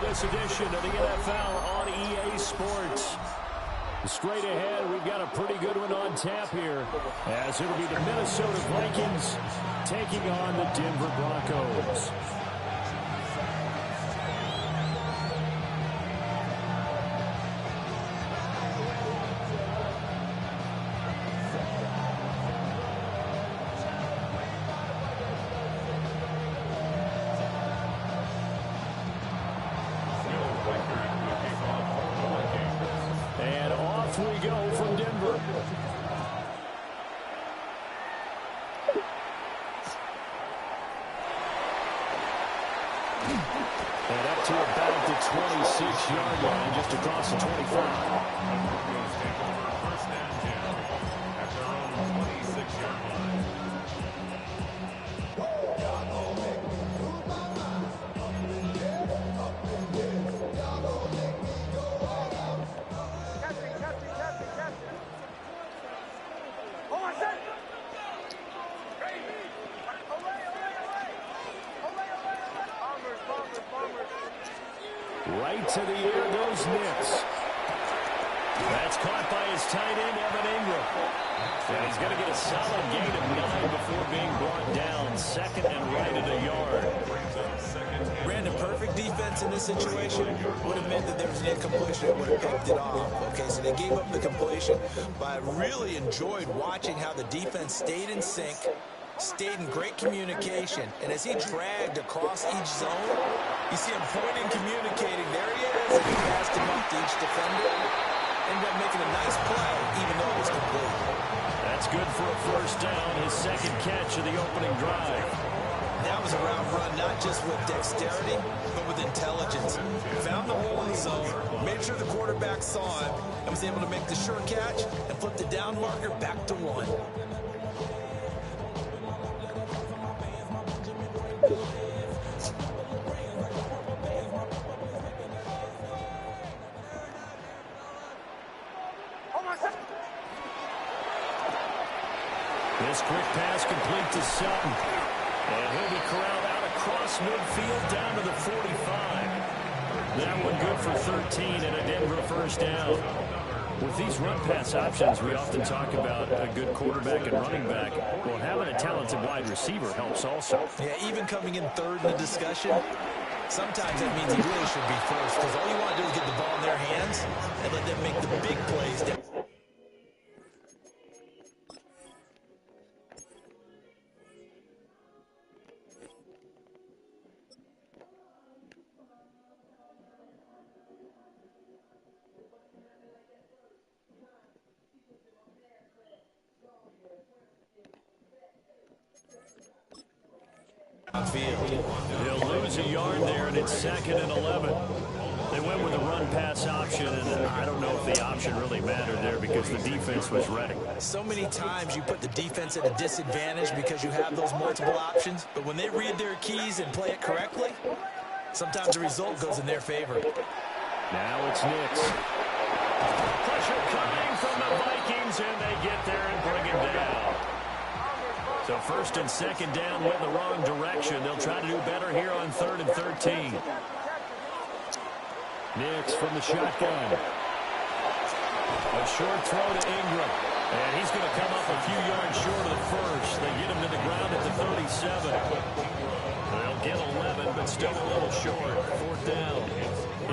this edition of the NFL on EA Sports. Straight ahead, we've got a pretty good one on tap here, as it'll be the Minnesota Vikings taking on the Denver Broncos. And off we go from Denver. And up to about the 26-yard line, just across the 25. Right to the air goes Nix. That's caught by his tight end, Evan Ingram. And he's going to get a solid gain of 9 before being brought down. Second and right at a yard. Brandon, perfect defense in this situation would have meant that there was an incompletion that would have picked it off. Okay, so they gave up the completion, but I really enjoyed watching how the defense stayed in sync, stayed in great communication, and as he dragged across each zone, you see him pointing, communicating. There he is, and he passed him up to each defender. Ended up making a nice play, even though it was complete. That's good for a first down, his second catch of the opening drive. That was a route run, not just with dexterity, but with intelligence. Found the hole in the zone, made sure the quarterback saw him, and was able to make the sure catch and flip the down marker back to 1. This quick pass complete to Sutton. And he'll be corralled out across midfield down to the 45. That one good for 13 and a Denver first down. With these run-pass options, we often talk about a good quarterback and running back. Well, having a talented wide receiver helps also. Yeah, even coming in third in the discussion, sometimes that means he really should be first, because all you want to do is get the ball in their hands and let them make the big plays. They'll lose a yard there, and it's 2nd and 11. They went with a run-pass option, and I don't know if the option really mattered there because the defense was ready. So many times you put the defense at a disadvantage because you have those multiple options, but when they read their keys and play it correctly, sometimes the result goes in their favor. Now it's Nix. Pressure coming from the Vikings, and they get there and bring him down. So first and second down went the wrong direction. They'll try to do better here on 3rd and 13. Nix from the shotgun. A short throw to Ingram. And he's going to come up a few yards short of the first. They get him to the ground at the 37. They'll get 11, but still a little short. 4th down.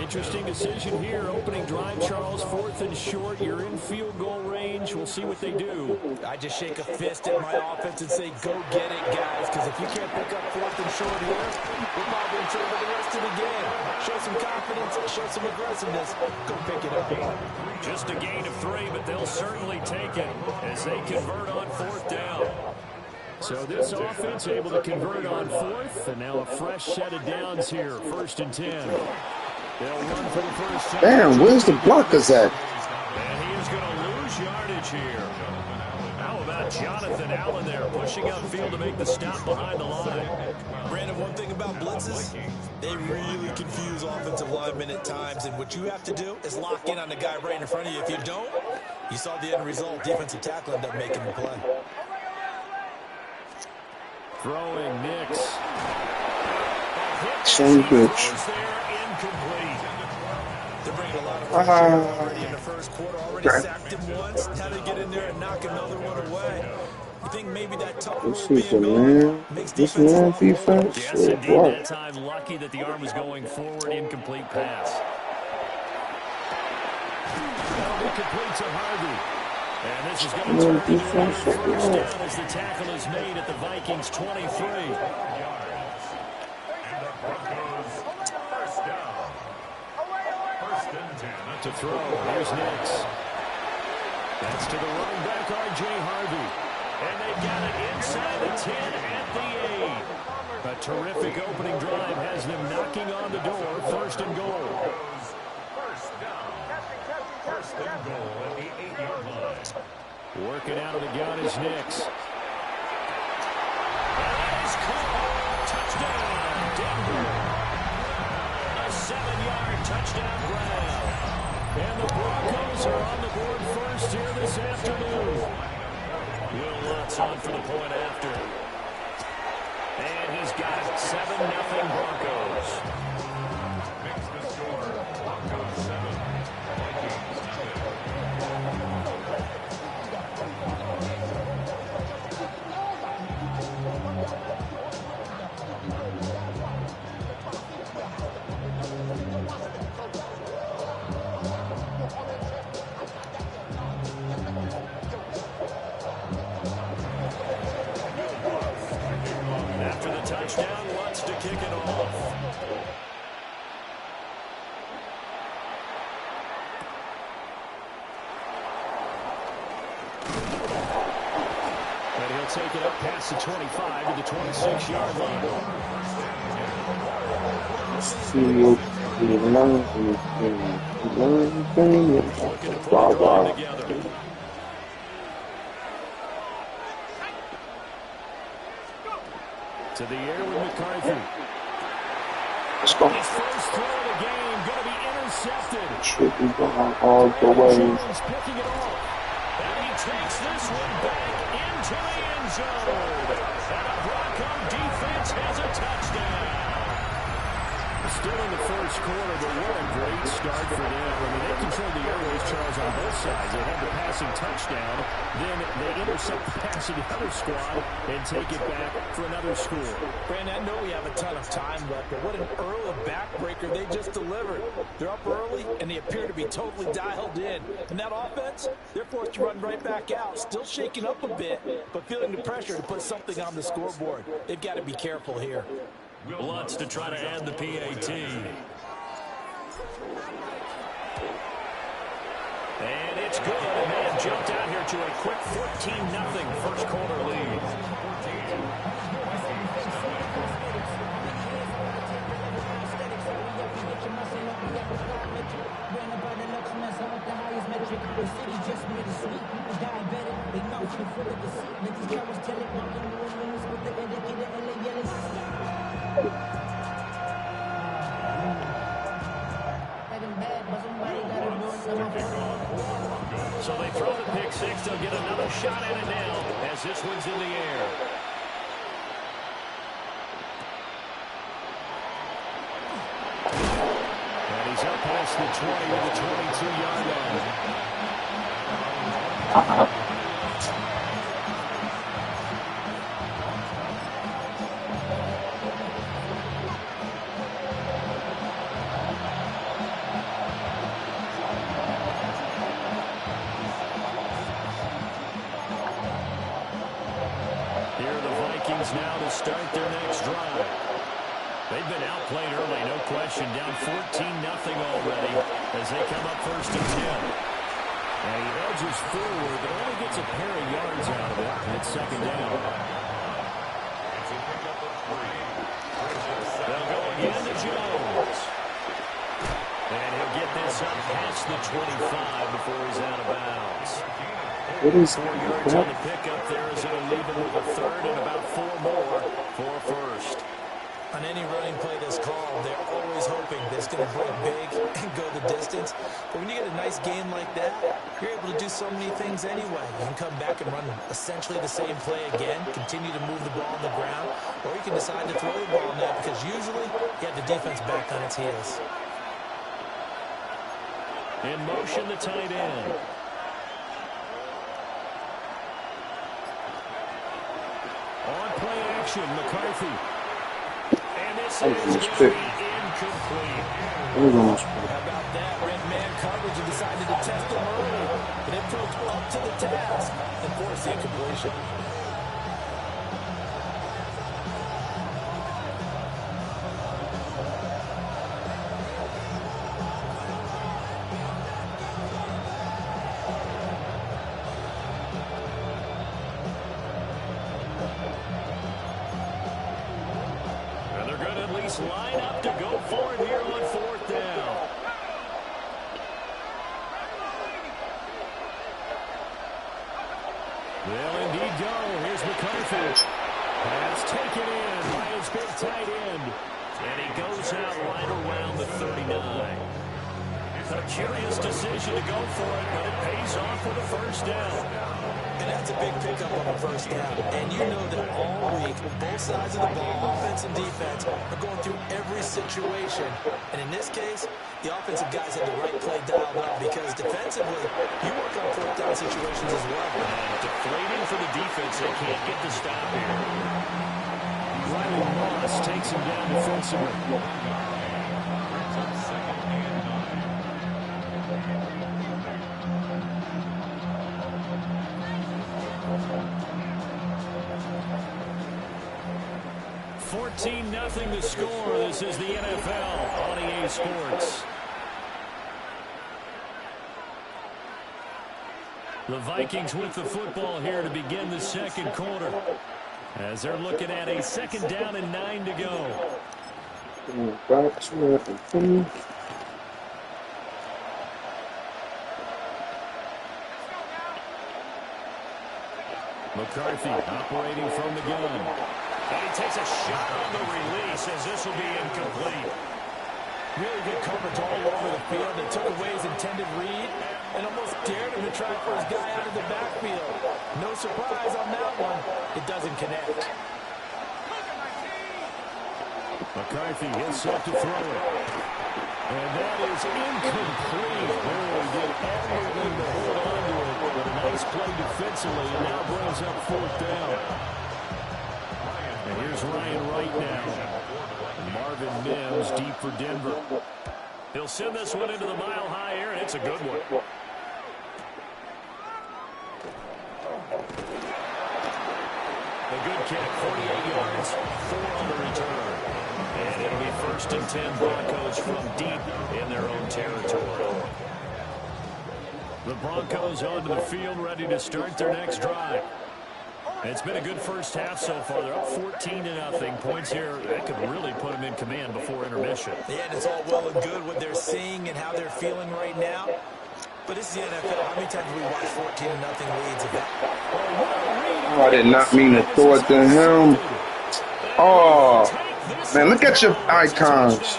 Interesting decision here. Opening drive, Charles. 4th and short. You're in field goal range. We'll see what they do. I just shake a fist at my offense and say, go get it, guys. Because if you can't pick up 4th and short here, we're probably in trouble the rest of the game. Show some confidence, show some aggressiveness. Go pick it up. Just a gain of 3, but they'll certainly take it as they convert on 4th down. So this offense able to convert on 4th, and now a fresh set of downs here. 1st and 10. They'll run for the first time. Damn, where's the blockers at? And he is going to lose yardage here. How about Jonathan Allen there pushing upfield to make the stop behind the line? Brandon, one thing about blitzes, they really confuse offensive linemen at times, and what you have to do is lock in on the guy right in front of you. If you don't, you saw the end result. Defensive tackle ended up making the play. Throwing Nix. Son of a bitch. Incomplete. already in the first quarter, already sacked him once. Now they get in there and knock another one away. You think maybe that tough rule being gone makes defense a lot more open? Yes, indeed. That time, lucky that the arm was going forward. Incomplete pass. That'll be complete to Harvey. And this is going to turn into another first down as the tackle is made at the Vikings' 23. To throw. Here's Nix. That's to the running back, R.J. Harvey. And they got it inside the 10 at the 8. A terrific opening drive has them knocking on the door. First and goal. First and goal at the 8-yard line. Working out of the gun is Nix. And that is caught. Touchdown, Denver. A 7-yard touchdown grab. And the Broncos are on the board first here this afternoon. Will Lutz on for the point after. And he's got it. 7-0 Broncos. Makes the score. Broncos 7. Vikings 7. After the touchdown, Lutz to kick it off. And he'll take it up past the 25 to the 26-yard line. Looking to put it all together. To the air with McCarthy. Let's go. His first throw of the game going to be intercepted. Should be going all the way. Jones picking it off. And he takes this one back into the end zone. And the Bronco defense has a touchdown. Still in the first quarter, but what a great start for them. I mean, they controlled the airways, Charles, on both sides. They had the passing touchdown. Then they intercept the pass of the other squad and take it back for another score. Brandon, I know we have a ton of time left, but what an early backbreaker they just delivered. They're up early, and they appear to be totally dialed in. And that offense, they're forced to run right back out. Still shaking up a bit, but feeling the pressure to put something on the scoreboard. They've got to be careful here. Lutz to try to add the PAT. And it's good. And they have jumped out here to a quick 14-0 first quarter lead. So they throw the pick six. They'll get another shot at it now as this one's in the air. And he's up past the 20 with the 22-yard line. Now to start their next drive. They've been outplayed early, no question. Down 14-0 already as they come up first and 10. And he edges forward, but only gets a pair of yards out of it. It's second down. They'll go again to Jones. And he'll get this up past the 25 before he's out of bounds. 4 yards on the pickup there as it'll leave him with a third and about 4 more for a first. On any running play that's called, they're always hoping that it's going to break big and go the distance. But when you get a nice game like that, you're able to do so many things anyway. You can come back and run essentially the same play again, continue to move the ball on the ground, or you can decide to throw the ball now because usually you have the defense back on its heels. In motion, the tight end. On play action, McCarthy. And this is going to be incomplete. That was almost How about that? Red man coverage and decided to test him early. But it proved up to the task and forced the incompletion. Line up to go for it here on fourth down. They'll indeed go. Here's McCarthy. Pass taken in by his big tight end. And he goes out right around the 39. A curious decision to go for it, but it pays off for the first down. And that's a big pickup on the first down. And you know that all week, both sides of the ball, offense and defense, are going through every situation. And in this case, the offensive guys had the right play dialed up because defensively, you work on fourth down situations as well. And deflating for the defense. They can't get the stop here. Riley Moss takes him down defensively. 14-0 the score. This is the NFL on EA Sports. The Vikings with the football here to begin the second quarter, as they're looking at a second down and 9 to go. back to it and finish. McCarthy operating from the gun. And he takes a shot on the release as this will be incomplete. Really good coverage all over the field. They took away his intended read and almost dared him to try for his guy out of the backfield. No surprise on that one. It doesn't connect. McCarthy is set to throw it. And that is incomplete. Oh, he did everything to hold on to it. But a nice play defensively, and now brings up fourth down. And here's Ryan Wright now. Marvin Mims deep for Denver. He'll send this one into the mile-high air, and it's a good one. A good kick, 48 yards, 4 on the return. And it'll be 1st and 10 Broncos from deep in their own territory. The Broncos onto the field, ready to start their next drive. It's been a good first half so far. They're up 14-0. Points here, that could really put them in command before intermission. Yeah, and it's all well and good what they're seeing and how they're feeling right now. But this is the NFL. How many times have we watched 14-0 leads? Oh, I did not mean to throw it to him. Oh, man, look at your icons.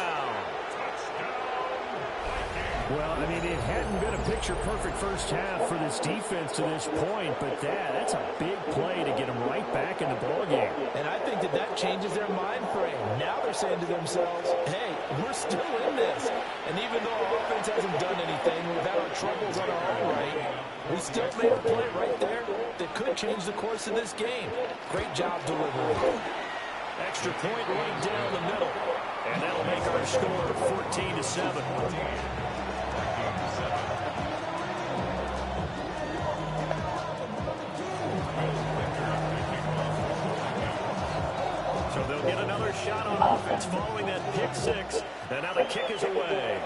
Well, I mean, it hadn't been a picture-perfect first half for this defense to this point, but that's a big play to get them right back in the ballgame. And I think that changes their mind frame. Now they're saying to themselves, hey, we're still in this. And even though our offense hasn't done anything, we've had our troubles on our own right, we still made a play right there that could change the course of this game. Great job delivering. Extra point right down the middle. And that'll make our score 14-7. So they'll get another shot on offense following that pick six. And now the kick is away.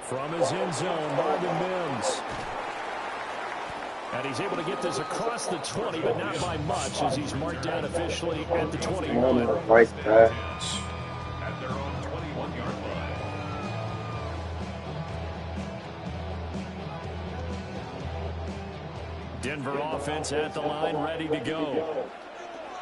From his end zone, Marvin Mims. And he's able to get this across the 20, but not by much, as he's marked down officially at the 21. Like that. At their own 21-yard line. Denver offense at the line, ready to go.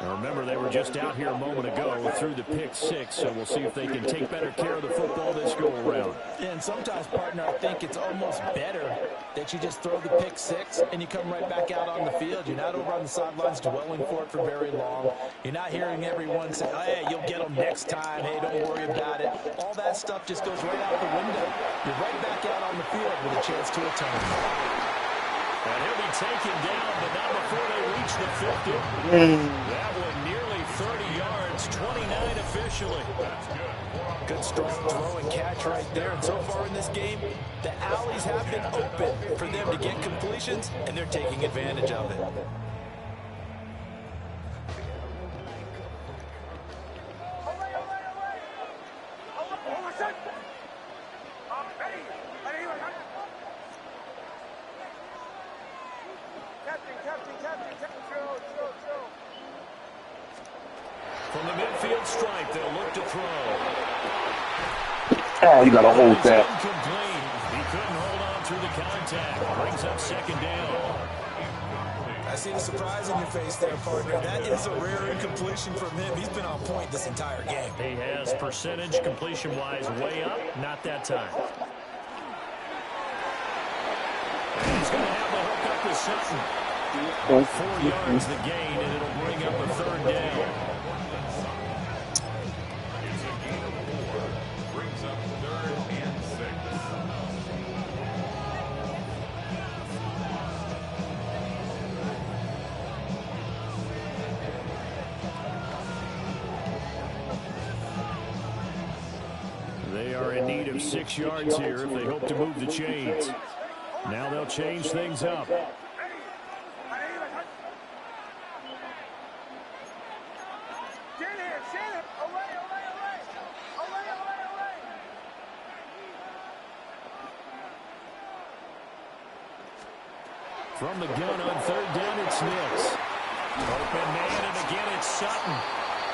Now remember, they were just out here a moment ago through the pick six, so we'll see if they can take better care of the football this go-around. And sometimes, partner, I think it's almost better that you just throw the pick six and you come right back out on the field. You're not over on the sidelines dwelling for it for very long. You're not hearing everyone say, oh, hey, you'll get them next time. Hey, don't worry about it. All that stuff just goes right out the window. You're right back out on the field with a chance to atone. And he'll be taken down, but not before they reach the 50. That one nearly 30 yards, 29 officially. Good strong throw and catch right there. And so far in this game, the alleys have been open for them to get completions, and they're taking advantage of it. From the midfield stripe, they'll look to throw. Oh, you got to hold that. Incomplete. He couldn't hold on through the contact. Brings up second down. I see the surprise in your face there, partner. That is a rare incompletion from him. He's been on point this entire game. He has percentage completion-wise way up. Not that time. And he's going to have the hook up to Sutton. 4 yards the gain, and it'll bring up a third down. They are in need of 6 yards here if they hope to move the chains. Now they'll change things up. From the gun on third down, it's Nix. Open man, and again it's Sutton.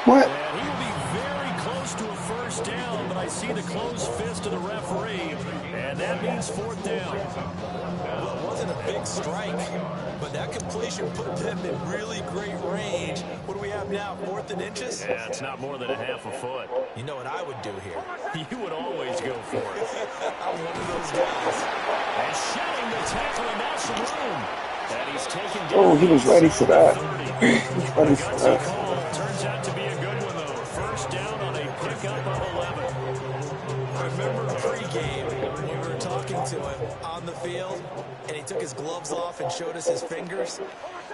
What? And he will be very close to a first down, but I see the closed fist of the referee, and that means fourth down. Well, it wasn't a big strike, but that completion put them in really great range. What do we have now, 4th and inches? Yeah, it's not more than a half a foot. You know what I would do here? You would always go for it. I'm one of those guys. And shedding the tackle, and now some room. And he's taken down. Oh, he was ready for that. He was ready for that. Turns out to be a good one, though. First down on a pickup of 11. I remember pregame when we were talking to him on the field, and he took his gloves off and showed us his fingers.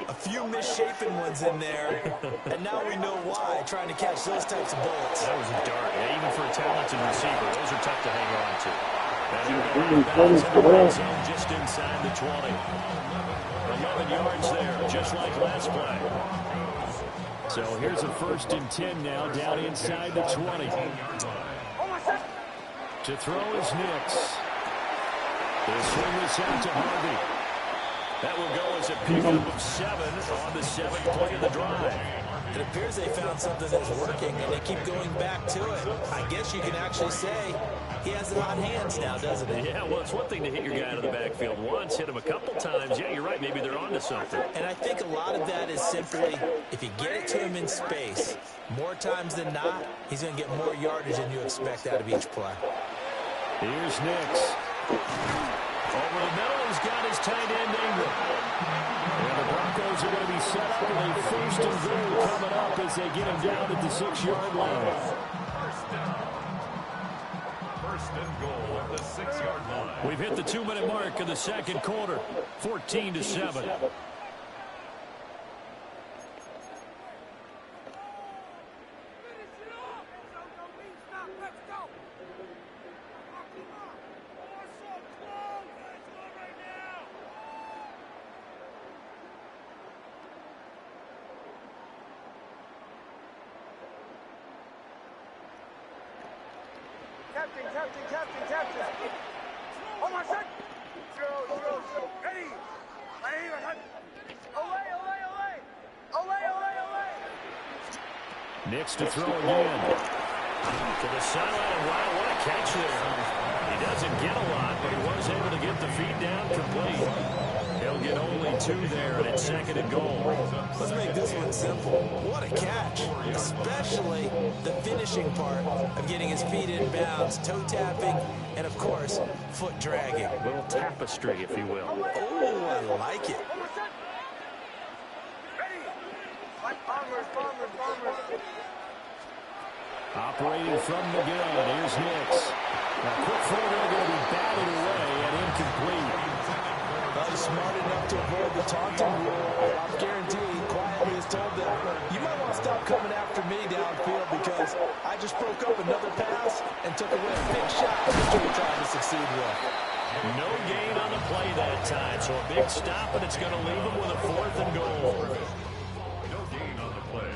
A few misshapen ones in there, and now we know why, trying to catch those types of bullets. That was a dart. Yeah, even for a talented receiver, those are tough to hang on to. Just inside the 20. 11 yards there, just like last play. So here's a 1st and 10 now, down inside the 20. To throw is Nix. He'll swing this out to Harvey. That will go as a pickup of 7 on the 7th play of the drive. It appears they found something that's working, and they keep going back to it. I guess you can actually say he has the hot hands now, doesn't he? Yeah, well, it's one thing to hit your guy out of the backfield once, hit him a couple times. Yeah, you're right. Maybe they're onto something. And I think a lot of that is simply if you get it to him in space, more times than not, he's going to get more yardage than you expect out of each play. Here's Nix. Over the middle, he's got his tight end Ingram. And the Broncos are going to be set up with a 1st and goal coming up as they get him down at the 6-yard line. First and goal at the 6-yard line. We've hit the 2-minute mark of the second quarter, 14-7. Captain. Oh, my son. Throw. Ready. Away. Nix to throw again. To the sideline. Wow, what a catch there. He doesn't get a lot, but he was able to get the feed down complete. He'll get only 2 there, and it's 2nd and goal. Let's make this one simple. What a catch, especially the finishing part of getting his feet in bounds, toe tapping, and of course, foot dragging. A little tapestry, if you will. Oh, I like it. Operating from the gun, here's Hicks. Now, quick throw there going to be batted away and incomplete. Well, he's smart enough to avoid the taunting rule. I'm guaranteeing quietly has told them, you might want to stop coming after me downfield because I just broke up another pass and took away a big shot that you were trying to succeed with. No gain on the play that time, so a big stop, and it's going to leave him with a 4th and goal. No gain on the play.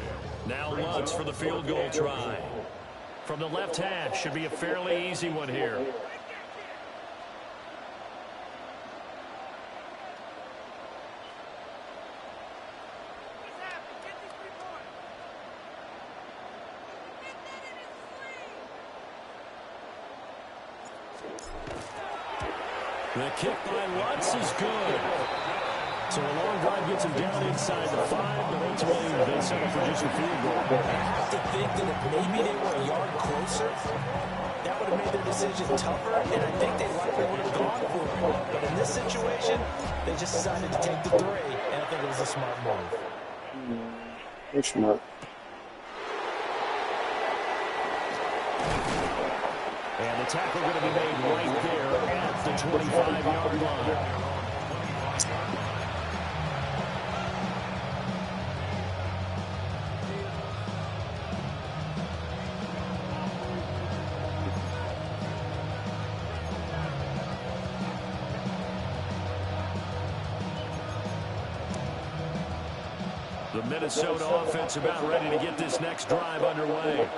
Now Lutz for the field goal try. From the left hash, should be a fairly easy one here. The kick by Lutz is good. So a long drive gets him down inside the 5, but ultimately they settle for just a field goal. I have to think that if maybe they were a yard closer, that would have made their decision tougher, and I think they likely would have gone for it. But in this situation, they just decided to take the 3, and I think it was a smart move. It's smart. And the tackle going to be made right there at the 25-yard line. The Minnesota offense about ready to get this next drive underway.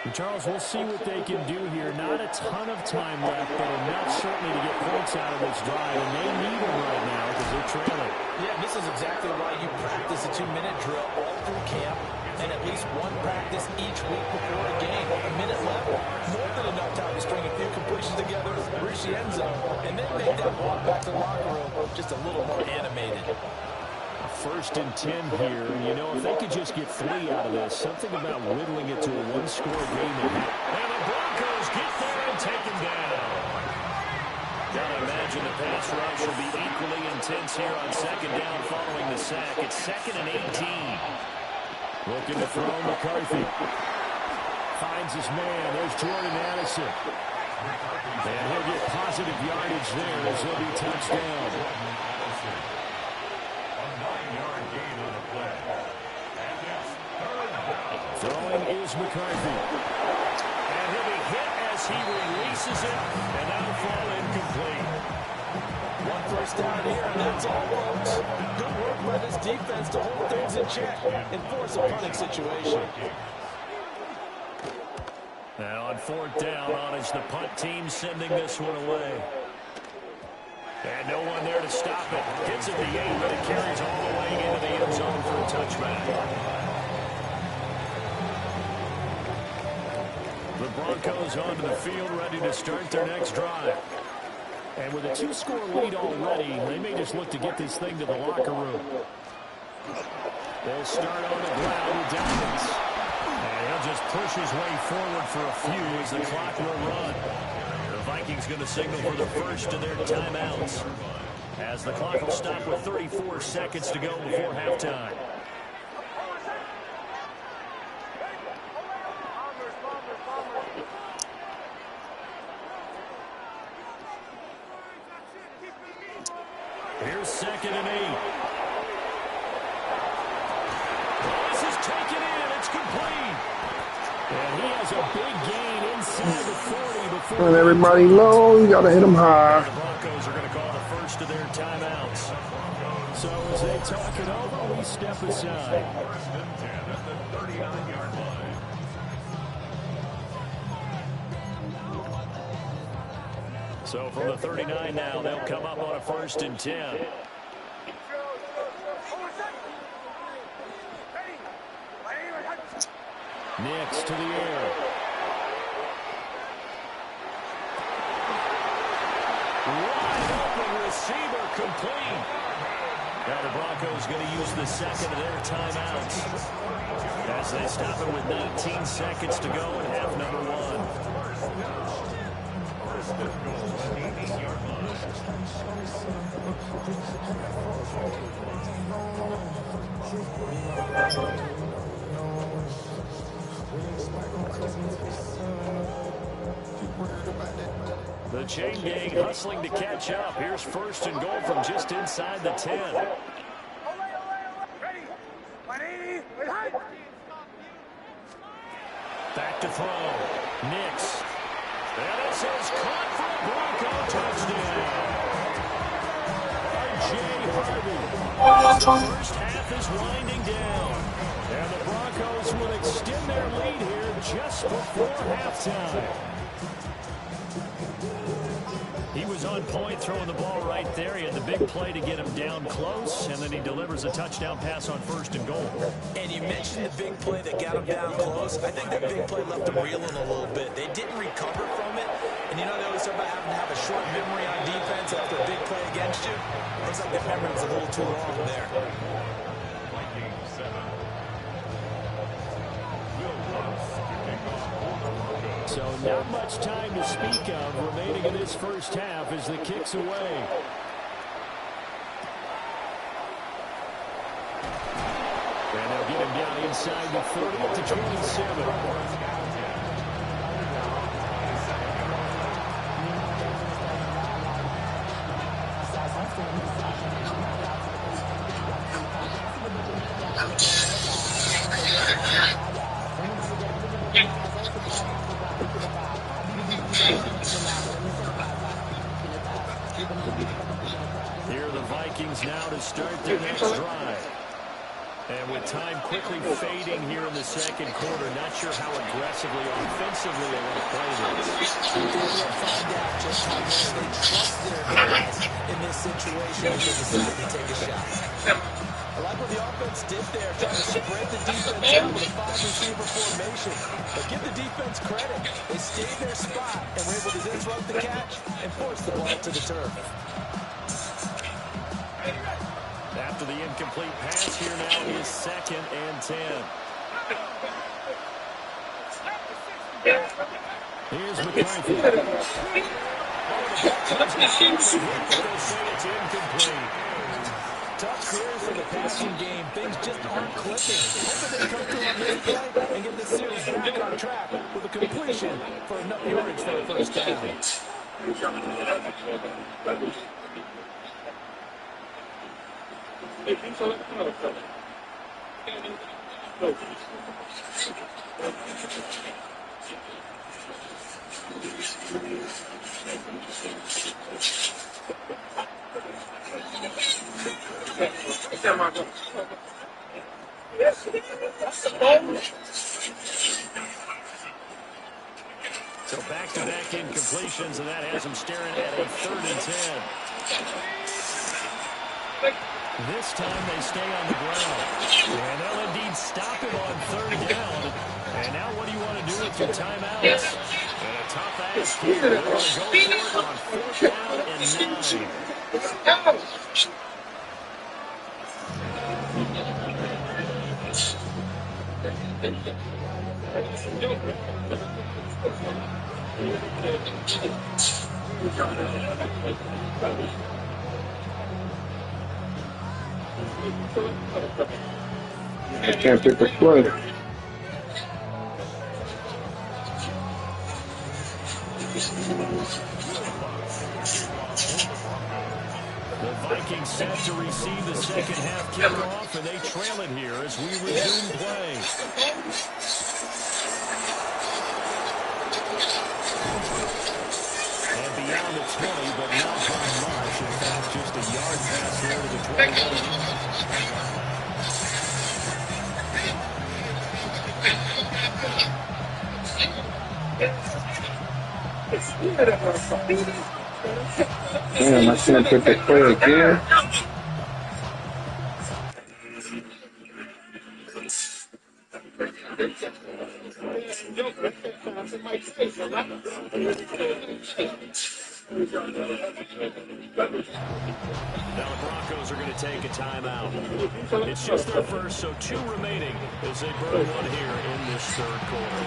And Charles, we'll see what they can do here. Not a ton of time left, but enough certainly to get points out of this drive, and they need them right now because they're trailing. Yeah, this is exactly why you practice a 2-minute drill all through camp and at least one practice each week before a game. A minute left, more than enough time to string a few completions together, reach the end zone, and then make that walk back to the locker room just a little more animated. 1st and 10 here, and you know, if they could just get 3 out of this, something about whittling it to a 1-score game. And the Broncos get there and take him down. Gotta imagine the pass rush will be equally intense here on 2nd down following the sack. It's 2nd and 18. Looking to throw McCarthy. Finds his man. There's Jordan Addison. And he'll get positive yardage there as he'll be touched down. Throwing is McCarthy. And he'll be hit as he releases it, and that'll fall incomplete. 1 first down here, and that's all, folks. Good work by this defense to hold things in check and force a punting situation. Now on 4th down, on is the punt team sending this one away. And no one there to stop it. Gets it to 8, but it carries all the way into the end zone for a touchback. The Broncos onto the field, ready to start their next drive. And with a 2-score lead already, they may just look to get this thing to the locker room. They'll start on the ground with Downs. And he'll just push his way forward for a few as the clock will run. The Vikings going to signal for the first of their timeouts, as the clock will stop with 34 seconds to go before halftime. Here's 2nd and 8. This is taken in. It's complete. And he has a big gain inside the 40 before. And everybody low. You got to hit them high. The Broncos are going to call the first of their timeouts. So as they talk it over, we step aside. 1st and 10 at the 39-yard line. So from the 39 now, they'll come up on a 1st and 10. Nix to the air. Wide open receiver complete. Now the Broncos going to use the second of their timeouts as they stop it with 19 seconds to go in half number one. The chain gang hustling to catch up. Here's first and goal from just inside the 10. Ready. 180. Back to throw. Nix. And this is caught for a Bronco touchdown. Jay Harvey. First half is winding down. And the Broncos will extend their lead here just before halftime. He was on point throwing the ball right there. He had the big play to get him down close, and then he delivers a touchdown pass on first and goal. And you mentioned the big play that got him down close. I think that big play left them reeling a little bit. They didn't recover from it. And you know, they always talk about having to have a short memory on defense after a big play against you. Looks like the memory was a little too long there. So not much time to speak of remaining in this first half as the kick's away. And they'll get him down inside the 30 to 27. Here are the Vikings now to start their next drive. And with time quickly fading here in the second quarter, not sure how aggressively or offensively they want to play this. We'll find out just how much they trust their guys in this situation if they decide to take a shot. I like what the offense did there, trying to spread the defense out with a 5-receiver formation. But give the defense credit. They stayed in their spot and were able to disrupt the catch and force the ball to the turf. After the incomplete pass, here now is 2nd and 10. Here's McCarthy. It's incomplete. Tough series for the passing game. Things just aren't clicking. Hopefully they come through on this play and get this series back on track with a completion for enough yardage for a first down. So back-to-back incompletions, and that has him staring at a 3rd and 10. This time they stay on the ground. And they'll indeed stop him on 3rd down. And now what do you want to do with your timeouts? And a tough ask here. They're going to go for it on 4th down and 9. I can't pick a play. The Vikings set to receive the second half kickoff, and they trail it here as we resume play. And beyond the 20, but not by much. In fact, just a yard pass here to the 21. Damn, I can't pick a play again. Now the Broncos are going to take a timeout. It's just their first, so 2 remaining as they burn one here in this third quarter.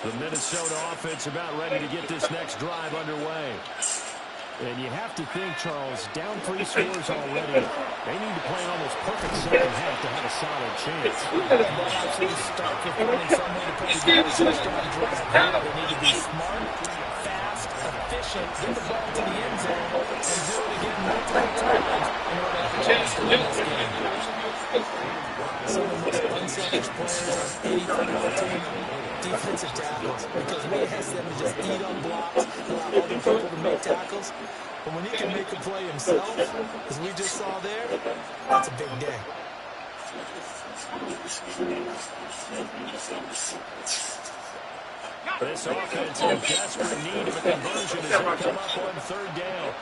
The Minnesota offense about ready to get this next drive underway. And you have to think, Charles, down 3 scores already. They need to play an almost perfect second half to have a solid chance. They absolutely start with finding some way to put together such strong drive. They need to be smart, fast, efficient, get the ball to the end zone, and do it again multiple times in order to have a chance to win this game. Some of the most unselfish players on any football team, defensive tackles, because we ask them to just eat on blocks, allow other people to make tackles. But when he can make a play himself, as we just saw there, that's a big day. This offense in desperate need of a conversion as they come up on 3rd down.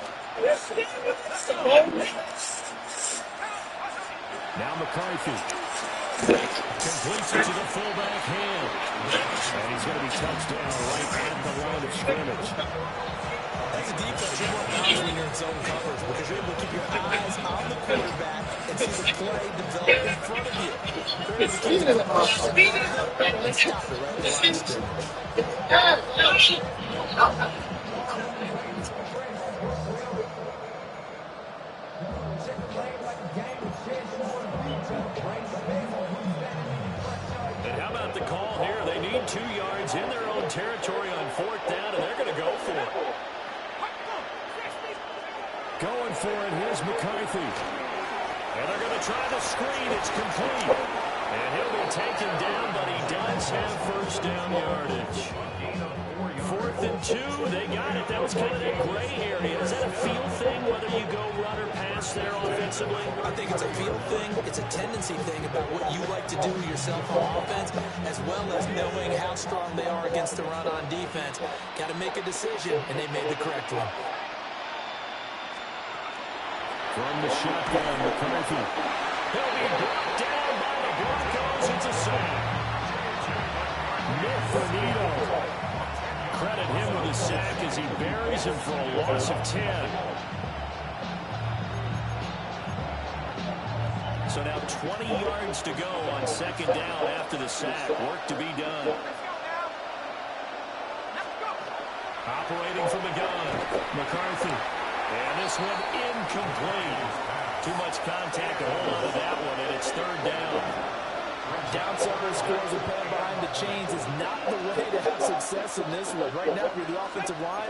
Now McCarthy completes it to the fullback hand. And he's going to be touched down right at the line of scrimmage. As a defense, you're more powerful when you're in zone coverage because you're able to keep your eyes on the quarterback and see the play develop in front of you. They're able to keep the quarterback in front of them and stop it right at the line of scrimmage. And how about the call here? They need 2 yards in their own territory on 4th down, and they're going to go for it. Going for it, here's McCarthy. And they're going to try the screen. It's complete. And he'll be taken down, but he does have 1st down yardage. 4th and 2, they got it. That was kind of that gray area. Is that a feel thing, whether you go run or pass there offensively? I think it's a feel thing. It's a tendency thing about what you like to do yourself on offense, as well as knowing how strong they are against the run on defense. Got to make a decision, and they made the correct one. From the shotgun, McCarthy. He'll be brought down by the Broncos. It's a sack. Nick Bonito. Credit him with a sack as he buries him for a loss of 10. So now 20 yards to go on 2nd down after the sack. Work to be done. Operating from the gun, McCarthy. And this one incomplete. Too much contact, a whole lot of that one, and it's 3rd down. Down several scores and playing behind the chains is not the way to have success in this one. Right now, if you're the offensive line,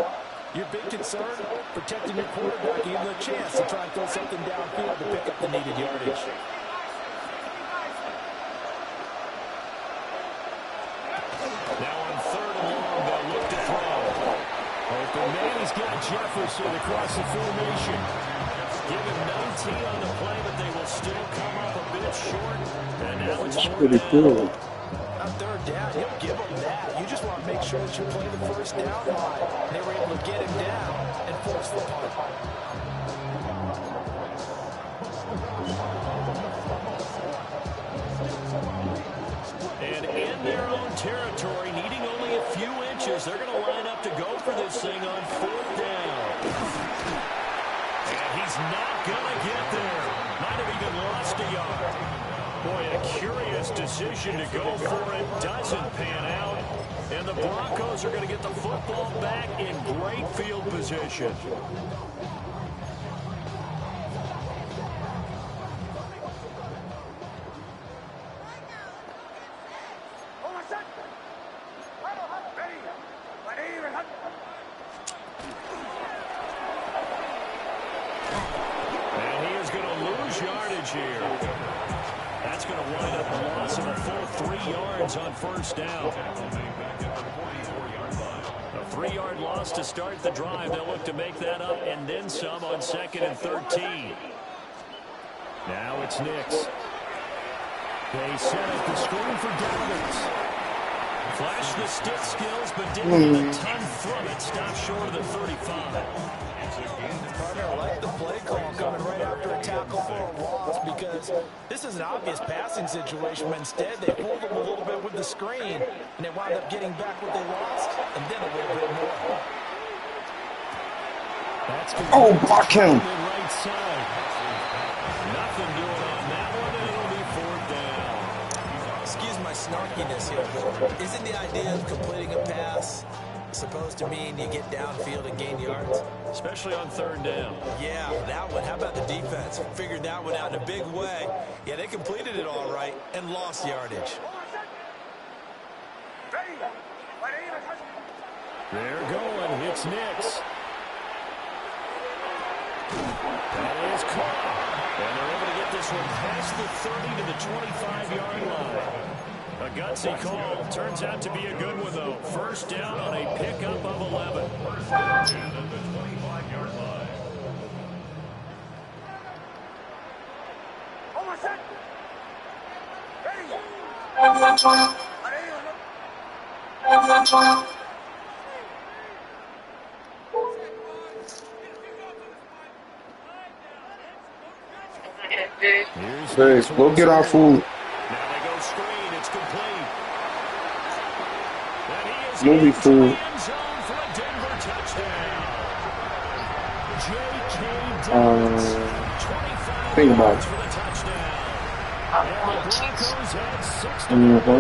your big concern, protecting your quarterback, giving him a chance to try and throw something downfield to pick up the needed yardage. Now on 3rd and long, they'll look to throw. Open man, he's got Jefferson across the formation. Give him 19 on the play, but they will still come up a bit short. And now it's 4th down. On 3rd down, he'll give him that. You just want to make sure that you play the 1st down line. They were able to get him down and force the punt. And in their own territory, needing only a few inches, they're going to line up to go for this thing on 4th down. And he's not going to get there. Might have even lost a yard. Boy, a curious decision to go for it. Doesn't pan out. And the Broncos are going to get the football back in great field position. And he is going to lose yardage here. That's going to wind up a loss of a full 3 yards on 1st down. A 3-yard loss to start the drive. They'll look to make that up and then some on 2nd and 13. Now it's Nix. They set up the screen for Dallas. Flashed the stick skills, but didn't get a ton from it. Stopped short of the 35. Partner, I like the play call coming right after a tackle for a loss because this is an obvious passing situation, but instead they pulled them a little bit with the screen, and they wound up getting back what they lost, and then a little bit more. That's block him. Right side. Nothing doing on that one, and it'll be 4th down. Excuse my snarkiness here, but isn't the idea of completing a pass supposed to mean you get downfield and gain yards? Especially on 3rd down. Yeah, that one. How about the defense? Figured that one out in a big way. Yeah, they completed it all right and lost yardage. They're going. It's Nix. That is caught. And they're able to get this one past the 30 to the 25-yard line. A gutsy call. Turns out to be a good one, though. 1st down on a pickup of 11. First down at the 25-yard line. Hey, go get our food. Now they go screen. It's complete. And he is Movie into the food. end zone for a Denver touchdown. J.K. Dobbins, 25 Think about yards it. for the touchdown. And the Broncos had 6 to Mhm. go.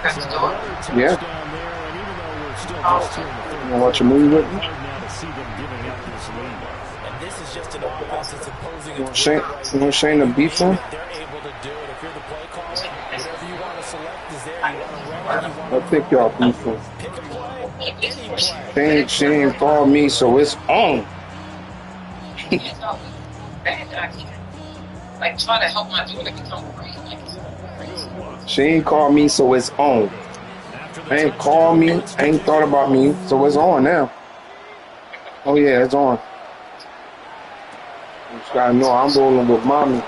So another touchdown Yeah. there, and even though we're still just here in the third You wanna watch a movie with me? hard now to see them giving up this lead. And this is just an offense that's imposing its Shane, will right you want Shane to beat him? They're able to do it. If you're the play caller, whatever you want to select is there. You want to run it, you want I think y'all beat him. to pick a play, any play. Shane called me, so it's on. Like, try to help my daughter become great. She ain't called me, so it's on. Ain't called me, ain't thought about me, so it's on now. Oh yeah, it's on. You just gotta know I'm rolling with mommy.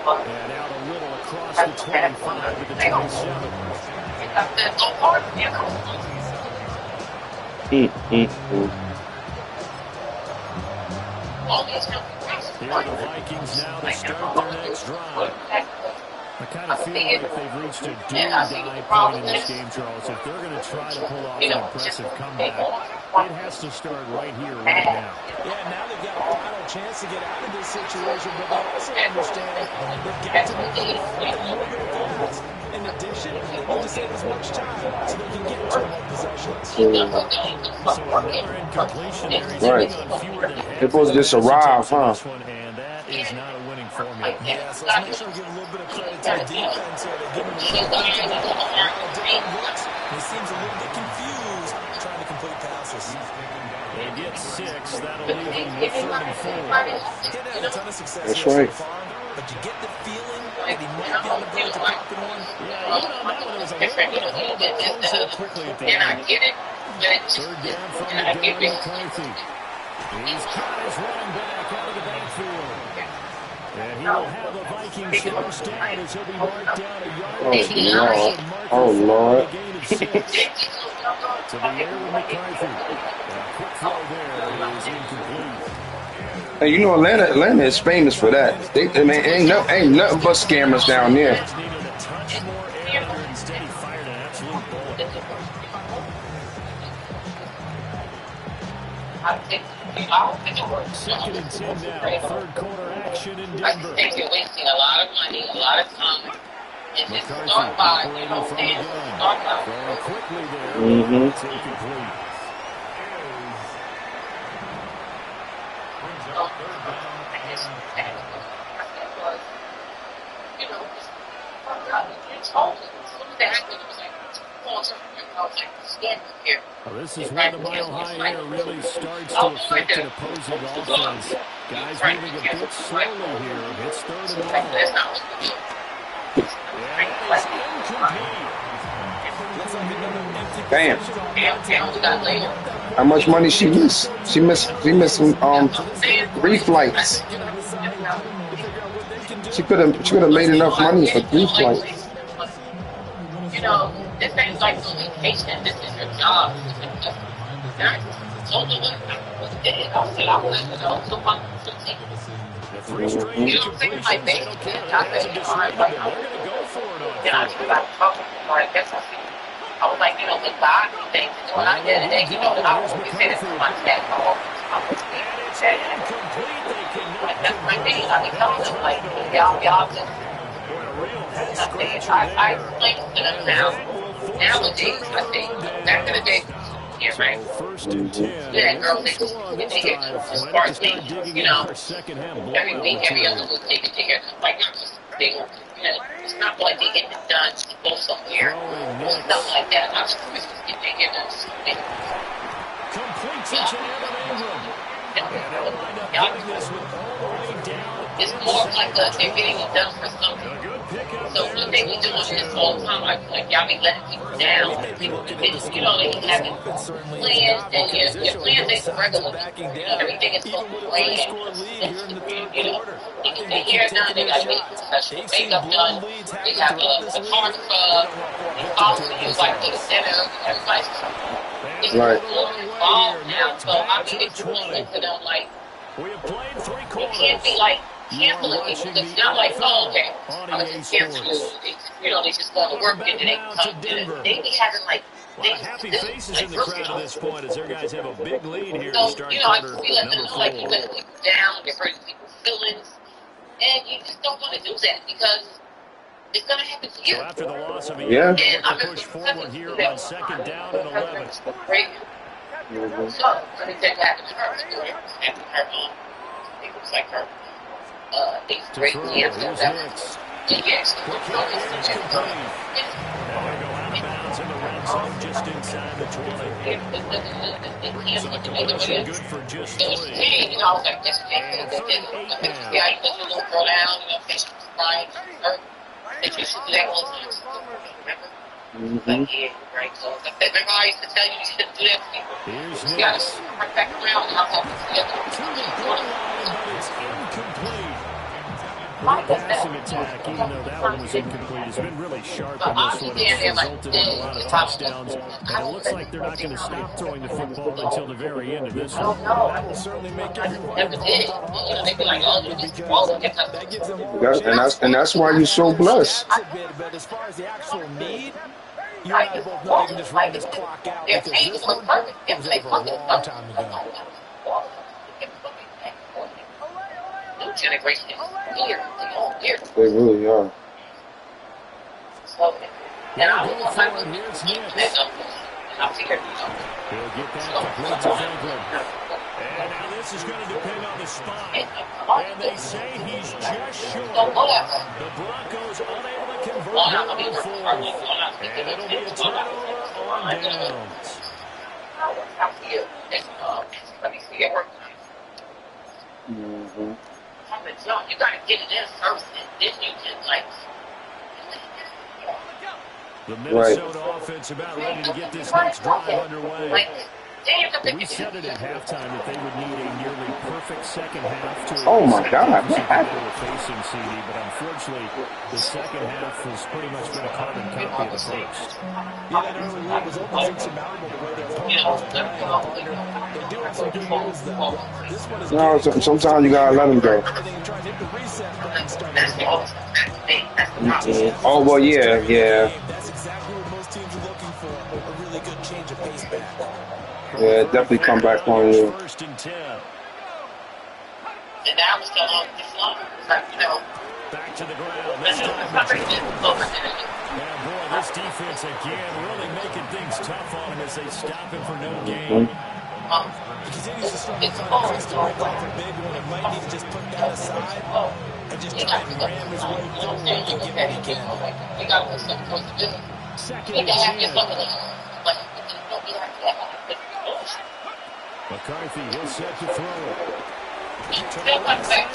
And out a little across the 25 to the 27. Here are the Vikings now to start their next drive. I kind of feel like they've reached a do-or-die point in this game, Charles. If they're going to try to pull off an impressive comeback, it has to start right here, right now. Yeah, now they've got a final chance to get out of this situation, but they also understand they've got to move the ball and move their opponents. In addition, they need to save as much time so they can get 2 more possessions. So another incompletion there. He's Right. hitting on fewer than half It was just a arrive, huh? this one, and that is not a winning formula. Yeah, so let's make sure we give a little bit of credit to the defense here. They give him a lot of different looks. He seems a little bit confused trying to complete passes. They get 6. That'll leave him with 3rd and 4. Didn't have a ton of success That's here right. so far, but you get the feeling that he might be on the verge of popping one. Yeah, even on that one, there was a little bit of hope, but closed up quickly at the And I end. get it, but 3rd down from and I the get gun, it. McCarthy. He's caught his running back out of the backfield. And he will have the Vikings first down as he'll be marked down a yard Oh, or 2 Lord. and mark Oh, it for Lord. a gain of 6. To the air with McCarthy. And a quick throw there is incomplete. Hey, you know Atlanta is famous for that. They man, ain't nothing but scammers down there. Just needed a touch more air under it. Instead, he fired an absolute bullet. I don't think it works. 2nd and 10 now. 3rd quarter action in I Denver. think you're wasting a lot of money, a lot of time. And just start by, operating from the and gun. start by. Throwing quickly there. Mhm. It's incomplete. Well, this is where the Mile High Air really starts to affect an opposing offense. Guys moving a bit slowly here. It's 3rd and long. And that is incomplete. Looks like another empty Damn. possession on that. We got later. How much money she missed? She missed 3 flights. You know, so they need to figure out what they can do. She could have made enough money for 3 flights. You know, this ain't like no vacation. This is your job. And I told her what I did. I said I was, so much. You don't think my base man, I said, all right, like, then I just got talking to her. I guess I was like, with God and things. And when I did it, and I was always saying it to my dad. I was saying it. That's my thing. I be telling them, like, y'all just, I explain to them now. Nowadays, I think, back in the day, yeah, right. Yeah, girls, they get as far as they, every week, every other week, they get together. Like, not just, it's not like they get it done to go somewhere or stuff like that. Not just get together. It's more like they're getting it done for something. So what they be doing is all the time, like y'all be letting people down. People, they be having plans, and your plans ain't regular. Everything is so planned. They hear done, they gotta get professional makeup done. They have a photographer. They follow you like to the center. Everybody's it's all involved now. So I be explaining to them like, you can't be like canceling people. It's not like, oh, okay, I'm gonna just cancel you. They just go to work and then they come. They be having like happy faces in the crowd at this point as their guys have a big lead here. So I just be letting them know like you let people down, you're hurting people's feelings, and you just don't want to do that because it's gonna happen to you. So after the loss of a and I'm push forward here on second down and 11. So let me take that to her. After her, it looks like her. It's great. Yes, yes. Just inside the 20. So the conversion good for just 3. I was like, this is yeah, you put your little girl down, face crying, hurt. They used to do that all the time. Remember? Like, yeah, right. So, remember I used to tell you shouldn't do that to people? You gotta come back around and I'll help you together. It's incomplete. The passing attack, even though that one was incomplete, has been really sharp in this one. It's resulted in a lot of touchdowns, and it looks like they're not going to stop throwing the football until the very end of this one. That will certainly make everyone they'd be like, oh, you just roll and get that gives them and that's why you're so blessed. But as far as the actual need, you and I both know they can just run this clock out because this one was over a long time ago. New generation is weird. Weird. They really are. So, and I was on my way to and I'm here. He'll get that complete to Franklin. And now this is going to depend on the spot. And they say he's just short. The Broncos unable to convert on fourth. And it'll be a turnover on downs. Let me see it work. You gotta get it in first, and then you can like. The Minnesota offense about ready to get this next drive underway. We said it at halftime that they would need a nearly perfect second half to. Oh my God! They were facing CD, but unfortunately, the second half has pretty much been a carbon copy of the first. Yeah, that early lead was almost insurmountable the way their opponent they do have some good moves though. This one is No, sometimes you gotta let them go. they can try to hit the reset button starting. Oh well, yeah. That's exactly what most teams are looking for. A really good change of pace back. Yeah, definitely come back on you. First and 10. And now it's still on this line. Back to the ground. This time yeah, boy, this defense again really making things tough on him as they stop him for no gain. He continues to struggle finding ways to break off a big one. It might need to just put that aside and just try and ram his way forward and get what he can. You got to put something towards the business. Second You can have your and 10. something like McCarthy, he'll set to throw it. still like that.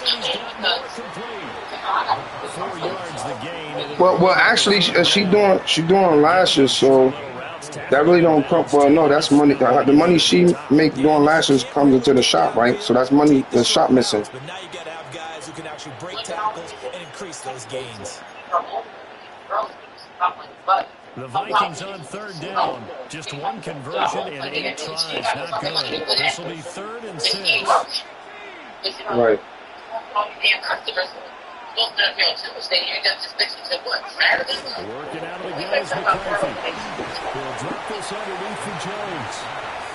4 yards the gain. Well, actually, she doing lashes, so That really don't come. Well, no, that's money. The money she make doing lashes comes into the shop, right? So that's money the shop missing. But now you got to have guys who can actually break tackles and increase those gains. The Vikings on third down. Just one conversion in 8 tries. Not good. This will be 3rd and 6. Right. Working out of the guys, McCarthy. He'll drop this underneath for Jones.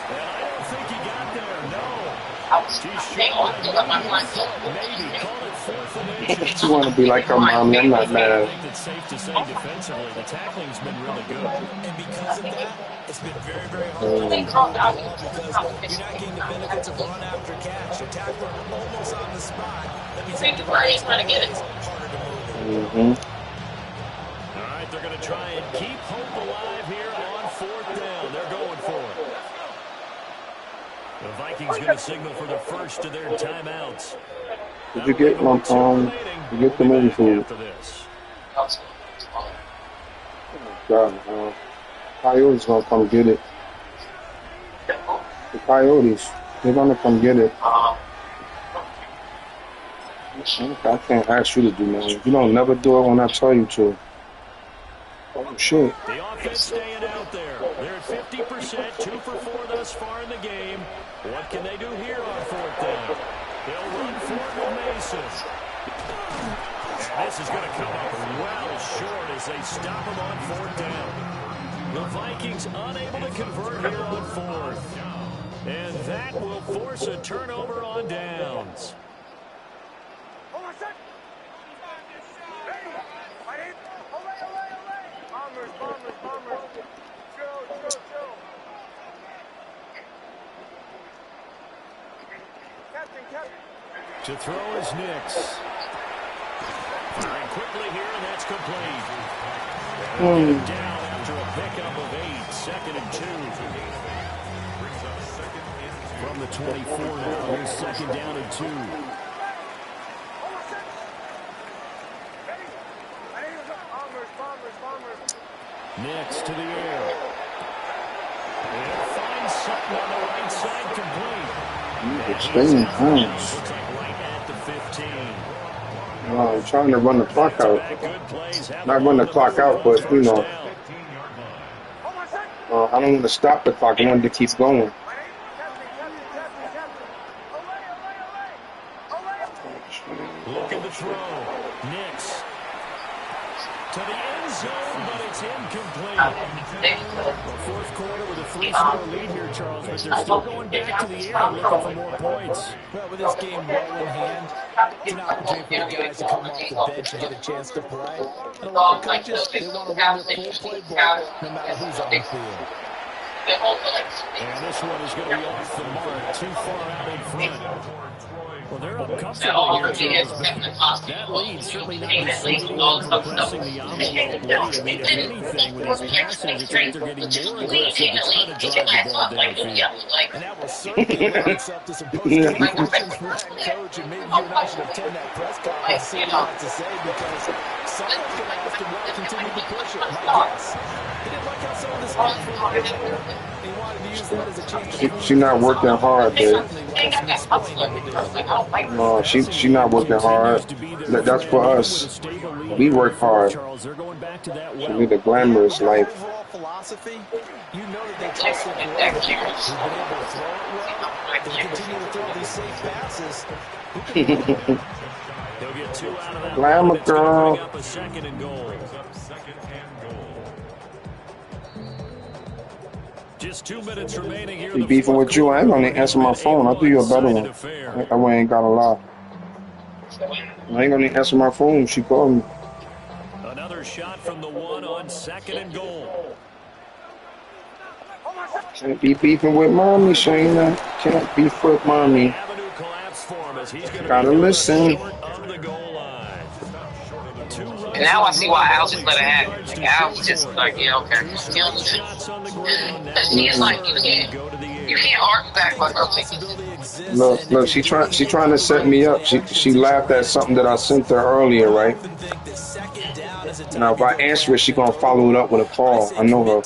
And I don't think he got there. No. She's short. Maybe. Call it 4th and 8. You want to be like her mommy. I'm not mad. I think it's safe to say defensively, the tackling's been really good. And because of that, it's been very, very hard to control the ball because you're not getting the benefits of run after catch. The tackler almost on the spot. That means it's harder to move. All right, they're going to try and keep hope alive here on 4th down. They're going for it. The Vikings going to signal for the first of their timeouts. Did you get my you get the movie food? This. God, Coyotes gonna come get it. The Coyotes, they're gonna come get it. I can't ask you to do nothing. You don't never do it when I tell you to. Oh shit. The offense staying out there. They're at 50%, 2 for 4 thus far in the game. What can they do here on 4th down? They'll run for it with Mason. And this is going to come up well short as they stop him on 4th down. The Vikings unable to convert here on 4th. And that will force a turnover on downs. To throw is Nix. Firing quickly here, and that's complete. And down after a pickup of 8, 2nd and 2. From the 24 now, here's 2nd down and 2. Nix to the air. And finds something on the right side complete. Extreme pounds. Looks like right at the 15. I'm trying to run the clock out. Not run the clock out, but you know, I don't want to stop the clock. I want to keep going. Looking to throw. Nix. To the end zone, but it's incomplete. Fourth quarter with a 3-score lead here, Charles, but they're still going back to the air looking for more points. Well, with this game well in hand, it's an opportunity for the guys to come off the bench and get a chance to play. And a lot of coaches, they want to run their full playbook no matter who's on the field. And this one is going to be off the mark, too far out in front. Well, they're up comfortably here, Charles, but that lead certainly not distributing, pressing the envelope. I mean, if anything, with his passes, it's like they're getting more aggressive to try to drive the ball downfield. And that will certainly lend itself to some post-game questions from that coach, and maybe you and I should attend that press conference and see what he has to say, because someone's going to ask him why continue to push it. My guess, he didn't like how some of this game he wanted to use that as a chance to She not working hard, babe. No, she not working hard. That's for us. We work hard. We need a glamorous life. Philosophy, you know that they trust their players. Who've been able to throw it well, they continue to throw these safe passes. They'll get 2 out of that. Glamour girl. Up a 2nd and goal. Just 2 minutes remaining here. Be beefing with you. I ain't gonna answer my phone. I'll do you a better one. I ain't got a lot. I ain't gonna answer my phone. She called me. Another shot from the 1 on 2nd and goal. Can't be beefing with mommy, Shayna. Can't beef with mommy. Gotta listen. And now I see why Al just let it happen. Like, Al was just like, yeah, okay. You know, she's like, you can't argue back like her. Look, she trying to set me up. She laughed at something that I sent her earlier, right? Now if I answer it, she gonna follow it up with a call. I know her.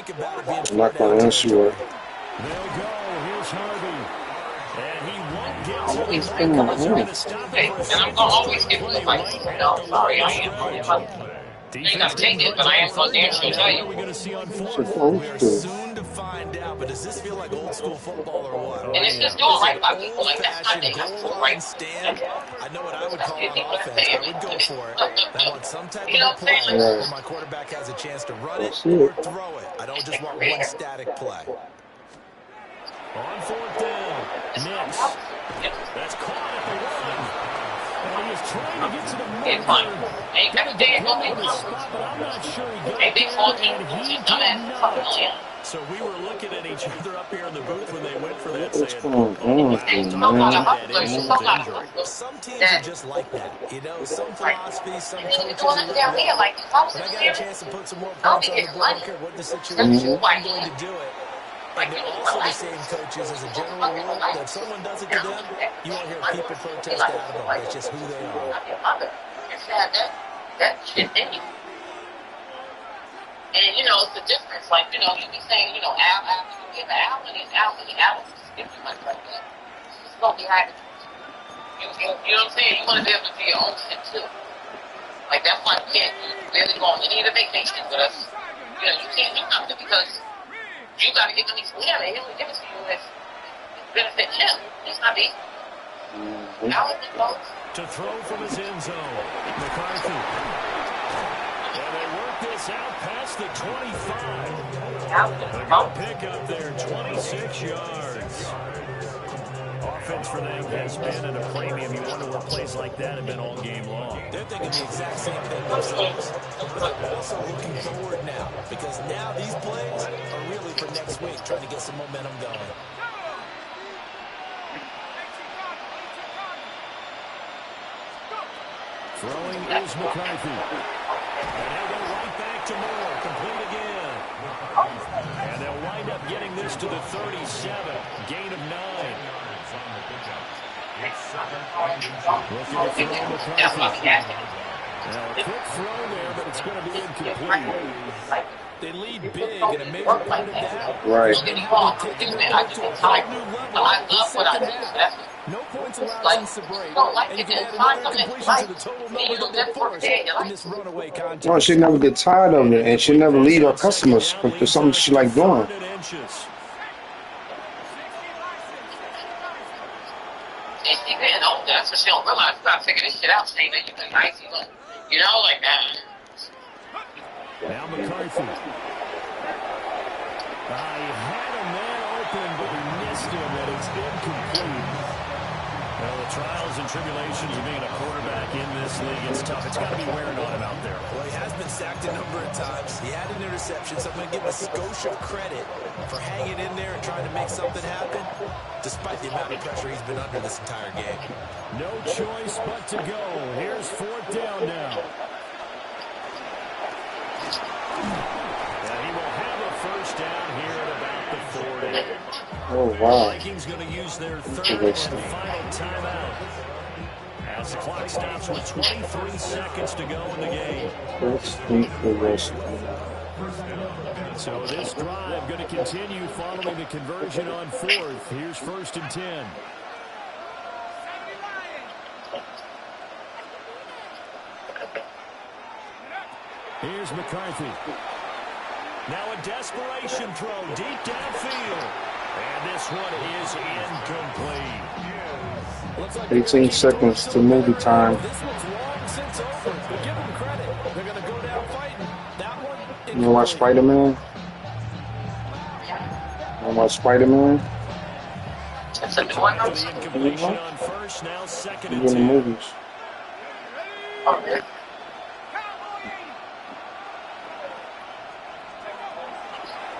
think about it being I'm not fourth down going to answer territory. it. They'll go. Here's Harvey. And he won't get to the Always marker, give but they're going to stop it Hey, for a and I'm second gonna always straight give you play advice. right You at know, the line sorry, of I am. I scrimmage. am. You ain't Defense gotta take didn't it, budge but I on am gonna third damn down sure now. tell What are you. we going to see on fourth? We Supposed are to. soon to find out, but does this feel like old school football or what? And it's just This doing is right an by people. Like that's my old-fashioned thing. I'm goal doing line right. stand. I know what I would call on offense. I would go for it. I want some type You of know a what I'm saying? play Like, where my quarterback has a chance to run it That's it. or throw it. I don't just want one career. static play. On fourth down. Nix. That's caught at the one. And he is trying to get to the It's fine. marker. Ain't Got every to day declare gonna on be the something. spot, but I'm not sure he Hey, got big there, 14, and he just did dumbass fucking not. million. So we were looking at each other up here in the booth when they went for that, What's saying, going oh, on wow, with you, It's Tyler so not a man? Boyd had hustler. It's insult so to not a injury. hustler. Some teams are That just like that. You know, some like, philosophies, some you ain't even coaches doing are nothing like, down here. no, Like, if I was when in I the got a series, chance to put some more I'll points be on the getting board, I money. don't care what the Instead of situation, you I'm white going hand. to do it. And Like, they're you know, also the like, same coaches as a so general fucking rule like, that if someone does it to and I'm them, gonna do that. you won't hear My people daughter, she protest like, out of them. like, That's just who they are. I'm your mother. Instead of that shit in you. And, you know, it's the difference. Like, you know, you be saying, you know, Al, yeah, but Alvin is Alvin. Alvin's just different like that. It's gonna be hard. You know what I'm saying? You want to be able to do your own shit, too. Like, that's why you can't really go on any of the vacations with us. You know, you can't do nothing because you got to give him these clearly. He only give it to you if it benefits him. He's not me. Alvin knows. To throw from his end zone, McCarthy. And they work this out past the 25. They got a pick up there, 26 yards. Offense for them has been at a premium. You wonder where plays like that have been all game long. They're thinking the exact same thing themselves, but also looking forward now because now these plays are really for next week, trying to get some momentum going. Throwing is McCarthy. And he'll go right back to Moore. Complete again. And they'll wind up getting this to the 37. Gain of 9. Looking to throw McCarthy. Now a quick throw there, but it's going to be incomplete. They lead big, and a major part of that Right. is them taking their game to a whole new level this second half. No points allowed since the break, and you can add another completion to the total number that they forced in this runaway contest. No, she never get tired of it, and she never leave her customers for something she like doing. And she getting older. That's what she don't realize. You gotta figure this shit out, Steve. You can nice, you know, like that. Now McCarthy. He had a man open, but he missed him, and it's incomplete. Well, the trials and tribulations of being a quarterback in this league, it's tough. It's got to be wearing on him out there. Well, he has been sacked a number of times. He had an interception, so I'm going to give Scotia credit for hanging in there and trying to make something happen, despite the amount of pressure he's been under this entire game. No choice but to go. Here's fourth down now. And he will have a first down here at about the 40. Oh, wow. Vikings going to use their third and final timeout. As the clock stops with 23 seconds to go in the game. So this drive going to continue following the conversion on fourth. Here's first and 10. Here's McCarthy. Now a desperation throw deep downfield. And this one is incomplete. 18 seconds to movie time. This one's long since over, but give them credit. They're going to go down fighting. That one. You watch Spider-Man? You watch Spider-Man? That's a new one. Incompletion on first, now second and 2. In the movies. Okay.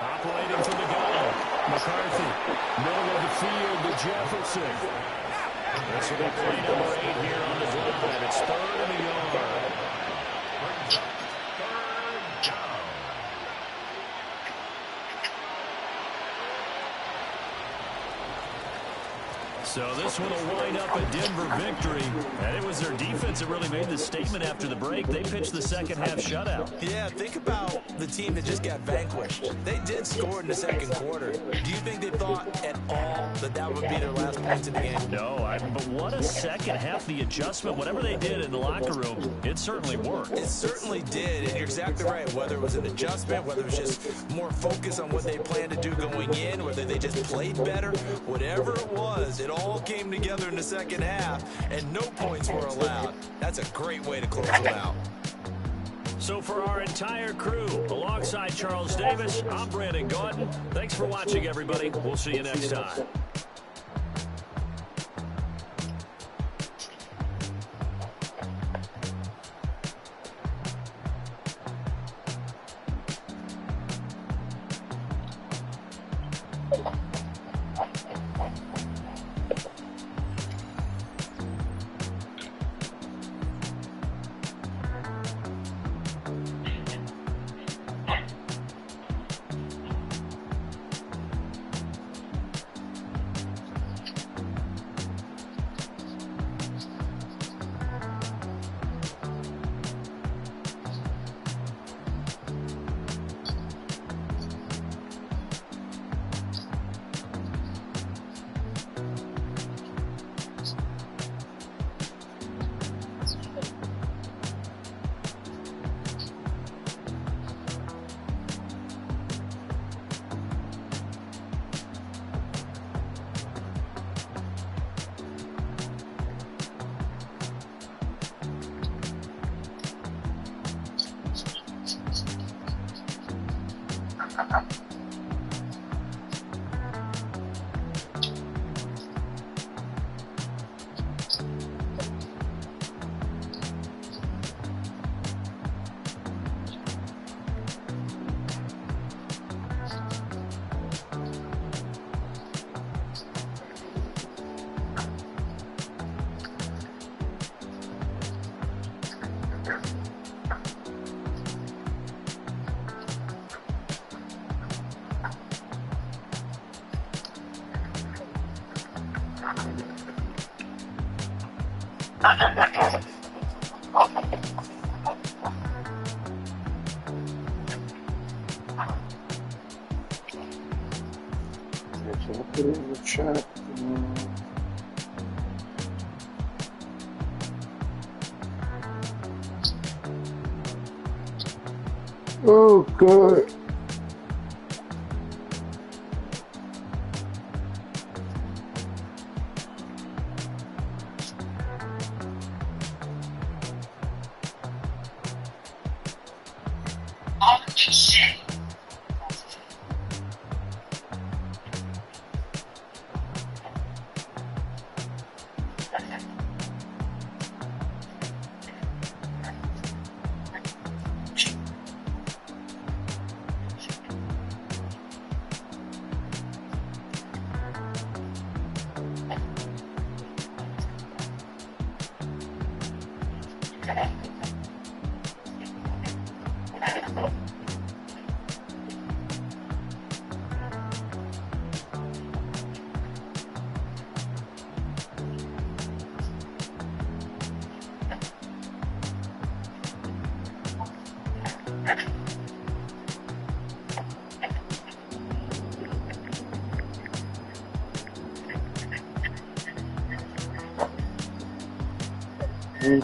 Operating from the gun. McCarthy. Middle of the field to Jefferson. This will be play number 8 here on the drive. It's third and a yard. So this one will wind up a Denver victory. And it was their defense that really made the statement after the break. They pitched the second half shutout. Yeah, think about the team that just got vanquished. They did score in the second quarter. Do you think they thought at all that that would be their last points in the game? No, but what a second half. The adjustment, whatever they did in the locker room, it certainly worked. It certainly did, and you're exactly right. Whether it was an adjustment, whether it was just more focus on what they planned to do going in, whether they just played better, whatever it was, it all came together in the second half, and no points were allowed. That's a great way to close them out. So for our entire crew, alongside Charles Davis, I'm Brandon Gordon. Thanks for watching, everybody. We'll see you next time. Put it in the chat. Oh, good.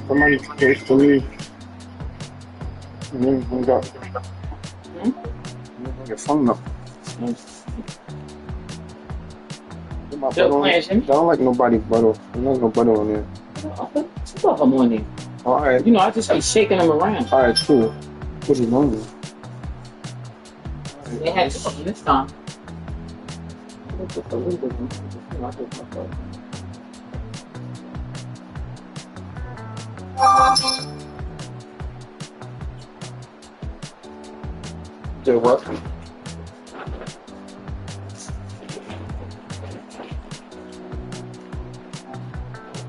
Somebody's close to me. And then we got your phone up. I don't like nobody butter. There's no butter on there. I put two of them on there. Alright. You know, I just be shaking them around. Alright, cool. Put it on there. They had to this time. They're working.